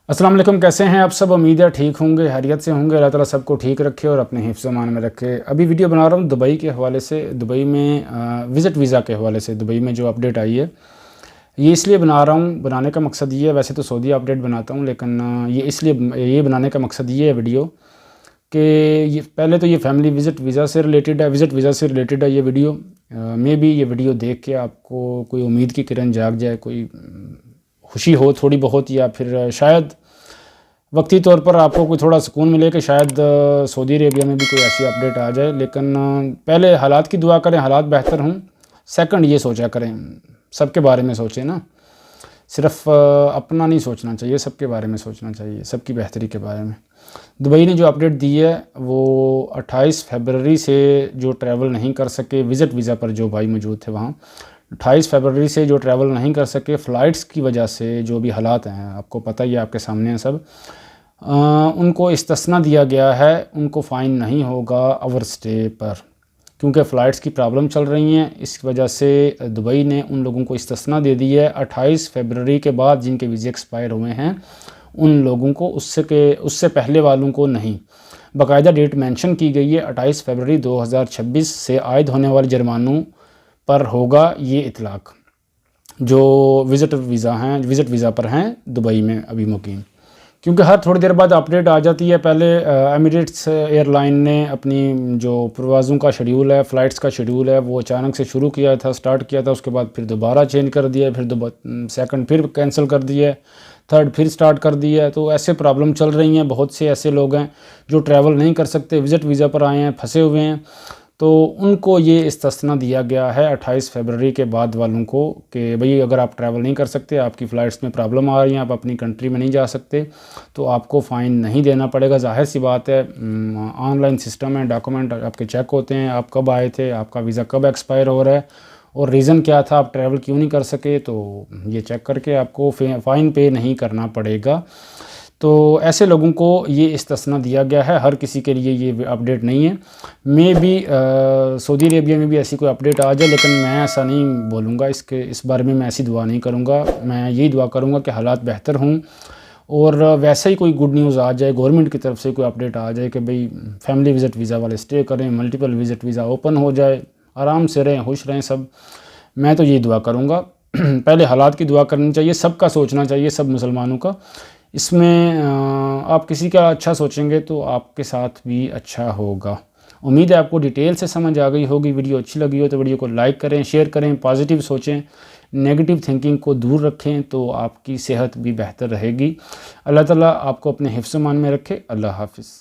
अस्सलाम वालेकुम, कैसे हैं आप सब। उम्मीद है ठीक होंगे, हैरियत से होंगे। अल्लाह ताला सबको ठीक रखे और अपने हिफ्ज़ मान में रखे। अभी वीडियो बना रहा हूँ दुबई के हवाले से। दुबई में विज़िट वीज़ा के हवाले से दुबई में जो अपडेट आई है, ये इसलिए बना रहा हूँ। बनाने का मकसद ये है, वैसे तो सऊदी अपडेट बनाता हूँ, लेकिन ये बनाने का मकसद ये है वीडियो कि ये पहले तो ये फैमिली विज़िट वीज़ा से रिलेटेड है, विज़िट वीज़ा से रिलेटेड है ये वीडियो। मे भी ये वीडियो देख के आपको कोई उम्मीद की किरण जाग जाए, कोई खुशी हो थोड़ी बहुत, या फिर शायद वक्ती तौर पर आपको कोई थोड़ा सुकून मिले कि शायद सऊदी अरेबिया में भी कोई ऐसी अपडेट आ जाए। लेकिन पहले हालात की दुआ करें, हालात बेहतर हों। सेकंड ये सोचा करें, सबके बारे में सोचें ना, सिर्फ अपना नहीं सोचना चाहिए, सबके बारे में सोचना चाहिए, सबकी बेहतरी के बारे में। दुबई ने जो अपडेट दी है वो 28 फरवरी से जो ट्रैवल नहीं कर सके विज़िट वीज़ा पर, जो भाई मौजूद थे वहाँ, 28 फरवरी से जो ट्रैवल नहीं कर सके फ़्लाइट्स की वजह से, जो भी हालात हैं आपको पता ही है, आपके सामने हैं सब, उनको इस्तिस्ना दिया गया है। उनको फ़ाइन नहीं होगा ओवर स्टे पर, क्योंकि फ़्लाइट्स की प्रॉब्लम चल रही हैं। इस वजह से दुबई ने उन लोगों को इस्तिस्ना दे दी है 28 फरवरी के बाद, जिनके वीज़े एक्सपायर हुए हैं उन लोगों को, उससे पहले वालों को नहीं। बाकायदा डेट मेंशन की गई है, 28 फरवरी 2026 से आयद होने वाले जुर्मानों पर होगा ये इतलाक़, जो विज़िट वीज़ा पर हैं दुबई में अभी मुकीम। क्योंकि हर थोड़ी देर बाद अपडेट आ जाती है। पहले एमिरेट्स एयरलाइन ने अपनी जो प्रवाज़ों का शेड्यूल है, फ़्लाइट्स का शेड्यूल है, वो अचानक से शुरू किया था, स्टार्ट किया था, उसके बाद फिर दोबारा चेंज कर दिया, फिर सेकंड फिर कैंसिल कर दिया, थर्ड फिर स्टार्ट कर दिया है। तो ऐसे प्रॉब्लम चल रही हैं। बहुत से ऐसे लोग हैं जो ट्रैवल नहीं कर सकते, विज़िट वीज़ा पर आए हैं, फंसे हुए हैं, तो उनको ये इस्तिस्ना दिया गया है 28 फरवरी के बाद वालों को कि भाई अगर आप ट्रैवल नहीं कर सकते, आपकी फ़्लाइट्स में प्रॉब्लम आ रही है, आप अपनी कंट्री में नहीं जा सकते, तो आपको फ़ाइन नहीं देना पड़ेगा। ज़ाहिर सी बात है, ऑनलाइन सिस्टम है, डॉक्यूमेंट आपके चेक होते हैं, आप कब आए थे, आपका वीज़ा कब एक्सपायर हो रहा है और रीज़न क्या था, आप ट्रैवल क्यों नहीं कर सके, तो ये चेक करके आपको फ़ाइन पे नहीं करना पड़ेगा। तो ऐसे लोगों को ये इस्तिस्ना दिया गया है, हर किसी के लिए ये अपडेट नहीं है। मे भी सऊदी अरेबिया में भी ऐसी कोई अपडेट आ जाए, लेकिन मैं ऐसा नहीं बोलूँगा, इस बारे में मैं ऐसी दुआ नहीं करूँगा। मैं यही दुआ करूँगा कि हालात बेहतर हों और वैसे ही कोई गुड न्यूज़ आ जाए, गवर्नमेंट की तरफ से कोई अपडेट आ जाए कि भाई फैमिली विज़िट वीज़ा वाले स्टे करें, मल्टीपल विज़िट वीज़ा ओपन हो जाए, आराम से रहें, खुश रहें सब। मैं तो यही दुआ करूँगा। पहले हालात की दुआ करनी चाहिए, सबका सोचना चाहिए, सब मुसलमानों का। इसमें आप किसी का अच्छा सोचेंगे तो आपके साथ भी अच्छा होगा। उम्मीद है आपको डिटेल से समझ आ गई होगी। वीडियो अच्छी लगी हो तो वीडियो को लाइक करें, शेयर करें, पॉजिटिव सोचें, नेगेटिव थिंकिंग को दूर रखें, तो आपकी सेहत भी बेहतर रहेगी। अल्लाह ताला आपको अपने हिफ्ज़-ए-मान में रखे। अल्लाह हाफ़िज़।